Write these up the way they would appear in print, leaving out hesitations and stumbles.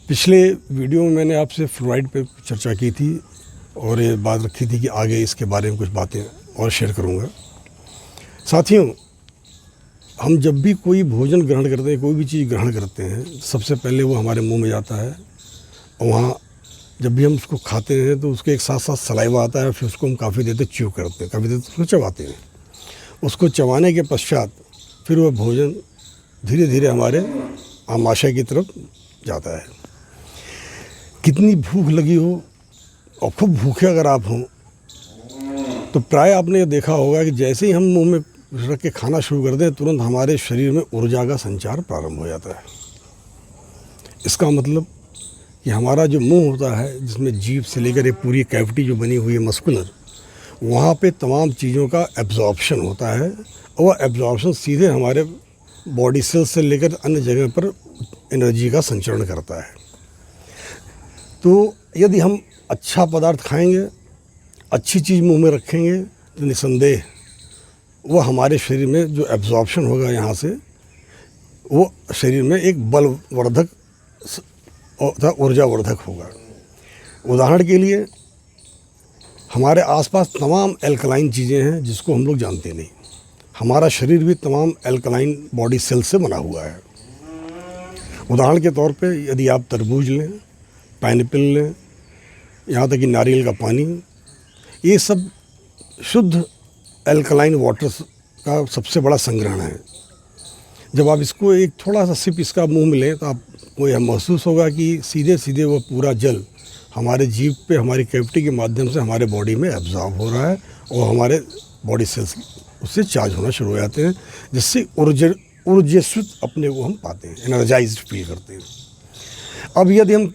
पिछले वीडियो में मैंने आपसे फ्लोराइड पे चर्चा की थी और ये बात रखी थी कि आगे इसके बारे में कुछ बातें और शेयर करूंगा। साथियों, हम जब भी कोई भोजन ग्रहण करते हैं, कोई भी चीज़ ग्रहण करते हैं, सबसे पहले वो हमारे मुंह में जाता है और वहाँ जब भी हम उसको खाते हैं तो उसके एक साथ साथ सलाइवा आता है, फिर उसको हम काफ़ी देर तक च्यू करते हैं, काफ़ी देर तक उसको चबाते हैं। उसको चबाने के पश्चात फिर वह भोजन धीरे धीरे हमारे आमाशय की तरफ जाता है। कितनी भूख लगी हो और खूब भूखे अगर आप हों तो प्राय आपने देखा होगा कि जैसे ही हम मुंह में रख के खाना शुरू कर दें, तुरंत हमारे शरीर में ऊर्जा का संचार प्रारंभ हो जाता है। इसका मतलब कि हमारा जो मुंह होता है, जिसमें जीभ से लेकर ये पूरी कैविटी जो बनी हुई है मस्कुलर, वहाँ पे तमाम चीज़ों का एब्जॉर्प्शन होता है और वह एब्जॉर्प्शन सीधे हमारे बॉडी सेल्स से लेकर अन्य जगह पर एनर्जी का संचरण करता है। तो यदि हम अच्छा पदार्थ खाएंगे, अच्छी चीज़ मुंह में रखेंगे, तो निसंदेह वो हमारे शरीर में जो एब्जॉर्प्शन होगा यहाँ से, वो शरीर में एक बलवर्धक तथा ऊर्जावर्धक होगा। उदाहरण के लिए हमारे आसपास तमाम एल्कलाइन चीज़ें हैं जिसको हम लोग जानते नहीं। हमारा शरीर भी तमाम एल्कलाइन बॉडी सेल से बना हुआ है। उदाहरण के तौर पे यदि आप तरबूज लें, पाइनएप्पल लें, यहाँ तक कि नारियल का पानी, ये सब शुद्ध एल्कलाइन वाटर का सबसे बड़ा संग्रहण है। जब आप इसको एक थोड़ा सा सिप इसका मुंह में लें तो आपको यह महसूस होगा कि सीधे सीधे वो पूरा जल हमारे जीभ पे, हमारी कैविटी के माध्यम से हमारे बॉडी में एब्जॉर्ब हो रहा है और हमारे बॉडी सेल्स उससे चार्ज होना शुरू हो जाते हैं, जिससे ऊर्जास्वित अपने को हम पाते हैं, एनर्जाइज्ड फील करते हैं। अब यदि हम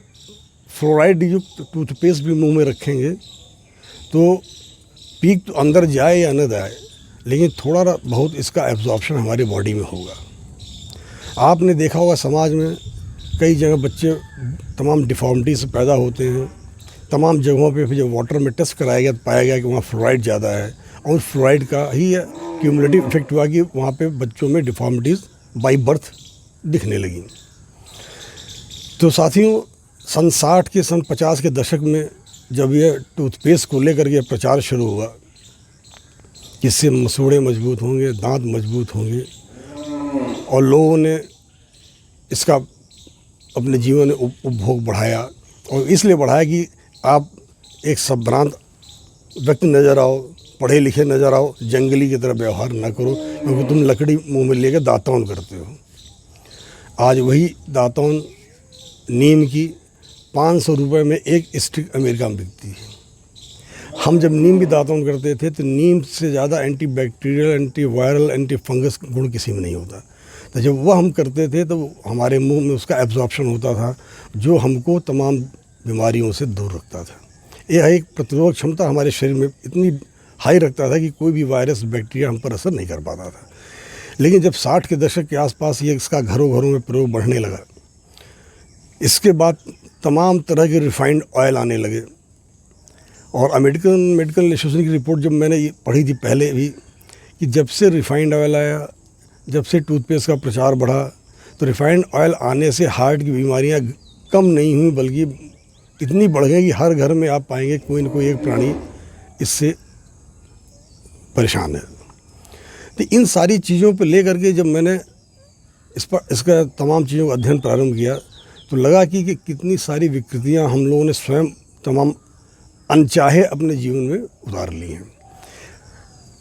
फ्लोराइड युक्त टूथपेस्ट भी मुंह में रखेंगे तो पीक तो अंदर जाए या न जाए, लेकिन थोड़ा बहुत इसका एब्जॉर्प्शन हमारी बॉडी में होगा। आपने देखा होगा समाज में कई जगह बच्चे तमाम डिफॉर्मिटी से पैदा होते हैं। तमाम जगहों पे फिर जब वाटर में टेस्ट कराया गया तो पाया गया कि वहाँ फ्लोराइड ज़्यादा है और फ्लोराइड का ही क्यूमुलेटिव इफेक्ट हुआ कि वहाँ पे बच्चों में डिफॉर्मिटीज़ बाई बर्थ दिखने लगी। तो साथियों, सन 60 के सन 50 के दशक में जब ये टूथपेस्ट को लेकर के प्रचार शुरू हुआ कि इससे मसूड़े मजबूत होंगे, दांत मजबूत होंगे, और लोगों ने इसका अपने जीवन में उपभोग बढ़ाया, और इसलिए बढ़ाया कि आप एक संभ्रांत व्यक्ति नज़र आओ, पढ़े लिखे नज़र आओ, जंगली की तरह व्यवहार ना करो, क्योंकि तुम लकड़ी मुंह में लेकर दातौन करते हो। आज वही दातौन नीम की 500 रुपये में एक स्टिक अमेरिका में बिकती है। हम जब नीम की दातौन करते थे तो नीम से ज़्यादा antibacterial, anti viral, anti fungus गुण किसी में नहीं होता। तो जब वह हम करते थे तो हमारे मुंह में उसका एब्जॉर्प्शन होता था, जो हमको तमाम बीमारियों से दूर रखता था। यह एक प्रतिरोधक क्षमता हमारे शरीर में इतनी हाई रखता था कि कोई भी वायरस, बैक्टीरिया हम पर असर नहीं कर पाता था। लेकिन जब 60 के दशक के आसपास ये इसका घरों घरों में प्रयोग बढ़ने लगा, इसके बाद तमाम तरह के रिफाइंड ऑयल आने लगे। और अमेरिकन मेडिकल एसोसिएशन की रिपोर्ट जब मैंने पढ़ी थी पहले भी, कि जब से रिफाइंड ऑयल आया, जब से टूथपेस्ट का प्रचार बढ़ा, तो रिफाइंड ऑयल आने से हार्ट की बीमारियां कम नहीं हुई बल्कि इतनी बढ़ गई कि हर घर में आप पाएंगे कोई न कोई एक प्राणी इससे परेशान है। तो इन सारी चीज़ों पर ले करके जब मैंने इसका तमाम चीज़ों का अध्ययन प्रारंभ किया तो लगा कि कितनी सारी विकृतियां हम लोगों ने स्वयं तमाम अनचाहे अपने जीवन में उतार ली हैं।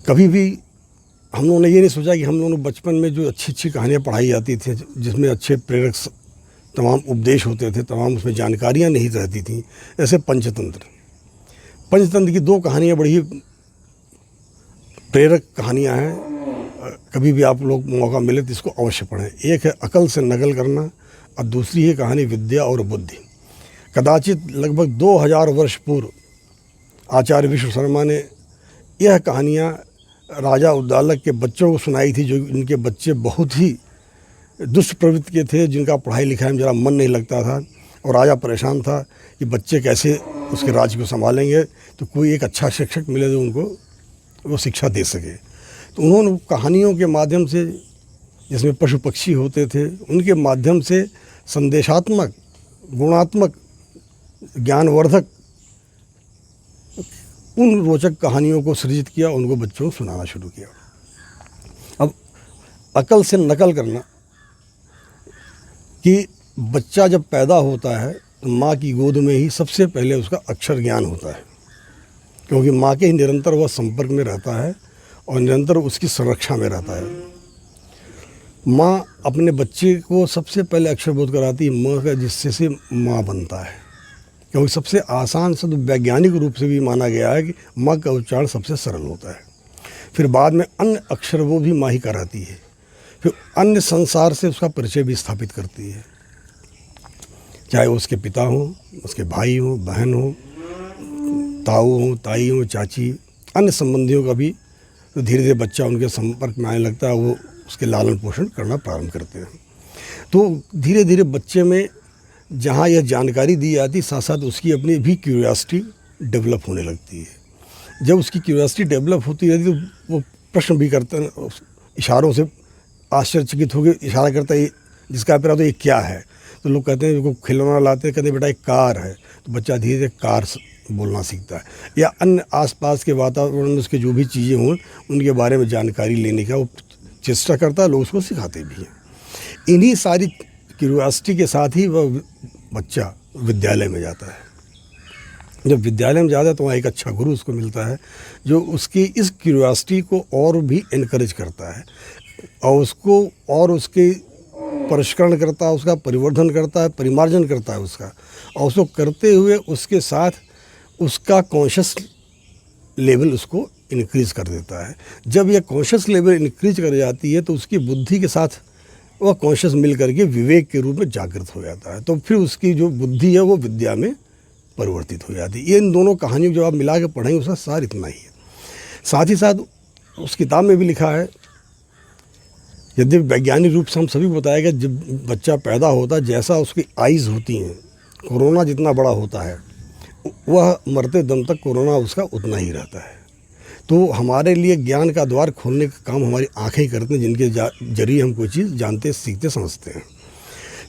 कभी भी हम लोगों ने ये नहीं सोचा कि हम लोगों ने बचपन में जो अच्छी अच्छी कहानियाँ पढ़ाई जाती थी, जिसमें अच्छे प्रेरक तमाम उपदेश होते थे, तमाम उसमें जानकारियाँ नहीं रहती थीं, जैसे पंचतंत्र की 2 कहानियाँ बड़ी ही प्रेरक कहानियाँ हैं। कभी भी आप लोग मौका मिले तो इसको अवश्य पढ़ें। एक है अकल से नकल करना और दूसरी है कहानी विद्या और बुद्धि। कदाचित लगभग 2000 वर्ष पूर्व आचार्य विश्व शर्मा ने यह कहानियाँ राजा उद्दालक के बच्चों को सुनाई थी, जो इनके बच्चे बहुत ही दुष्ट प्रवृत्ति के थे, जिनका पढ़ाई लिखाई में ज़रा मन नहीं लगता था, और राजा परेशान था कि बच्चे कैसे उसके राज्य को संभालेंगे, तो कोई एक अच्छा शिक्षक मिले जो उनको वो शिक्षा दे सके। तो उन्होंने कहानियों के माध्यम से, जिसमें पशु पक्षी होते थे, उनके माध्यम से संदेशात्मक गुणात्मक ज्ञानवर्धक उन रोचक कहानियों को सृजित किया, उनको बच्चों को सुनाना शुरू किया। अब अकल से नकल करना कि बच्चा जब पैदा होता है तो माँ की गोद में ही सबसे पहले उसका अक्षर ज्ञान होता है, क्योंकि माँ के ही निरंतर वह संपर्क में रहता है और निरंतर उसकी संरक्षा में रहता है। माँ अपने बच्चे को सबसे पहले अक्षरबोध कराती है माँ का, जिससे से माँ बनता है, क्योंकि सबसे आसान से तो वैज्ञानिक रूप से भी माना गया है कि माँ का उच्चारण सबसे सरल होता है। फिर बाद में अन्य अक्षर वो भी माँ ही कराती है, फिर अन्य संसार से उसका परिचय भी स्थापित करती है, चाहे उसके पिता हों, उसके भाई हों, बहन हों, ताऊ हों, ताई हों, चाची, अन्य संबंधियों का भी तो धीरे धीरे बच्चा उनके संपर्क में आने लगता है, वो उसके लालन पोषण करना प्रारंभ करते हैं। तो धीरे धीरे बच्चे में जहाँ यह जानकारी दी जाती, साथ साथ उसकी अपनी भी क्यूरियोसिटी डेवलप होने लगती है। जब उसकी क्यूरियोसिटी डेवलप होती रहती तो वो प्रश्न भी करता है, इशारों से आश्चर्यचकित होकर इशारा करता है, जिसका अभिप्राय तो ये क्या है। तो लोग कहते हैं, को खिलौना लाते हैं, कहते बेटा एक कार है, तो बच्चा धीरे धीरे कार बोलना सीखता है, या अन्य आसपास के वातावरण में उसके जो भी चीज़ें हों उनके बारे में जानकारी लेने का वो चेष्टा करता है, लोग उसको सिखाते भी हैं। इन्हीं सारी क्यूरियोसिटी के साथ ही वह बच्चा विद्यालय में जाता है। जब विद्यालय में जाता है तो वहाँ एक अच्छा गुरु उसको मिलता है, जो उसकी इस क्यूरियोसिटी को और भी इनकरेज करता है और उसको और उसके परिष्करण करता है, उसका परिवर्धन करता है, परिमार्जन करता है उसका, और उसको करते हुए उसके साथ उसका कॉन्शियस लेवल उसको इंक्रीज कर देता है। जब यह कॉन्शियस लेवल इंक्रीज कर जाती है तो उसकी बुद्धि के साथ वह कॉन्शियस मिल करके विवेक के रूप में जागृत हो जाता है, तो फिर उसकी जो बुद्धि है वो विद्या में परिवर्तित हो जाती है। ये इन दोनों कहानियों जब आप मिला के पढ़ेंगे उसका सार इतना ही है। साथ ही साथ उस किताब में भी लिखा है, यदि वैज्ञानिक रूप से हम सभी बताया गया, जब बच्चा पैदा होता है जैसा उसकी आइज़ होती हैं, कोरोना जितना बड़ा होता है वह मरते दम तक कोरोना उसका उतना ही रहता है। तो हमारे लिए ज्ञान का द्वार खोलने का काम हमारी आँखें ही करते हैं, जिनके जरिए हम कोई चीज़ जानते, सीखते, समझते हैं।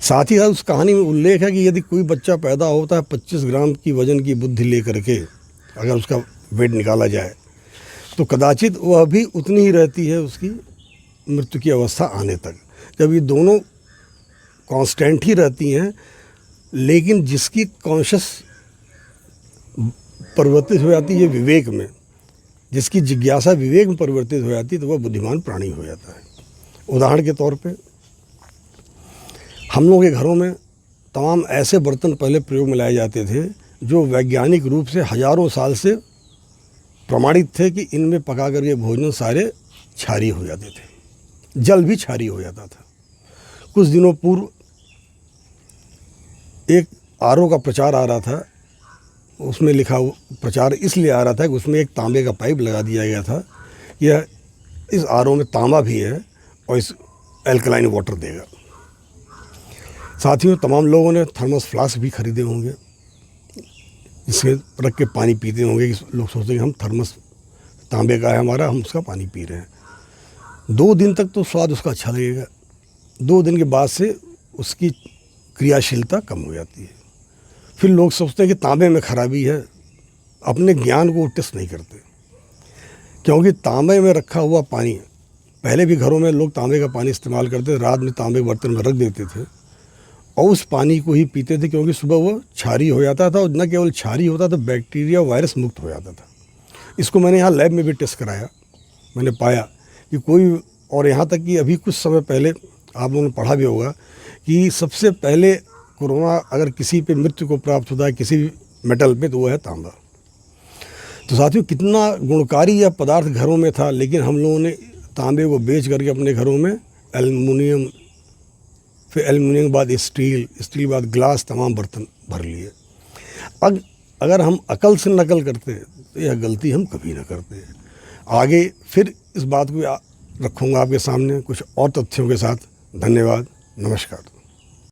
साथ ही साथ उस कहानी में उल्लेख है कि यदि कोई बच्चा पैदा होता है 25 ग्राम की वजन की बुद्धि लेकर के, अगर उसका वेट निकाला जाए तो कदाचित वह भी उतनी ही रहती है उसकी मृत्यु की अवस्था आने तक। जब ये दोनों कांस्टेंट ही रहती हैं, लेकिन जिसकी कॉन्शियस परिवर्तित हो जाती है विवेक में, जिसकी जिज्ञासा विवेक में परिवर्तित हो जाती है, तो वह बुद्धिमान प्राणी हो जाता है। उदाहरण के तौर पे हम लोगों के घरों में तमाम ऐसे बर्तन पहले प्रयोग में लाए जाते थे जो वैज्ञानिक रूप से हजारों साल से प्रमाणित थे कि इनमें पका करके भोजन सारे क्षारीय हो जाते थे, जल भी क्षारीय हो जाता था। कुछ दिनों पूर्व एक आरओ का प्रचार आ रहा था, उसमें लिखा प्रचार इसलिए आ रहा था कि उसमें एक तांबे का पाइप लगा दिया गया था, यह इस आरओ में तांबा भी है और इस एल्कलाइन वाटर देगा। साथियों, तमाम लोगों ने थर्मस फ्लास्क भी खरीदे होंगे, इसमें रख के पानी पीते होंगे कि लोग सोचते हैं कि हम थर्मस तांबे का है हमारा, हम उसका पानी पी रहे हैं। 2 दिन तक तो स्वाद उसका अच्छा लगेगा, 2 दिन के बाद से उसकी क्रियाशीलता कम हो जाती है। फिर लोग सोचते हैं कि तांबे में खराबी है, अपने ज्ञान को टेस्ट नहीं करते, क्योंकि तांबे में रखा हुआ पानी, पहले भी घरों में लोग तांबे का पानी इस्तेमाल करते थे, रात में तांबे के बर्तन में रख देते थे और उस पानी को ही पीते थे, क्योंकि सुबह वो क्षारीय हो जाता था और न केवल क्षारीय होता था, बैक्टीरिया वायरस मुक्त हो जाता था। इसको मैंने यहाँ लैब में भी टेस्ट कराया, मैंने पाया कि कोई, और यहाँ तक कि अभी कुछ समय पहले आप लोगों ने पढ़ा भी होगा कि सबसे पहले कोरोना अगर किसी पे मृत्यु को प्राप्त होता है किसी भी मेटल पे, तो वो है तांबा। तो साथियों, कितना गुणकारी यह पदार्थ घरों में था, लेकिन हम लोगों ने तांबे को बेच करके अपने घरों में एल्युमिनियम, फिर एल्युमिनियम के बाद स्टील के बाद ग्लास, तमाम बर्तन भर लिए। अब अगर हम अकल से नकल करते तो यह गलती हम कभी ना करते। आगे फिर इस बात को रखूँगा आपके सामने कुछ और तथ्यों के साथ। धन्यवाद, नमस्कार।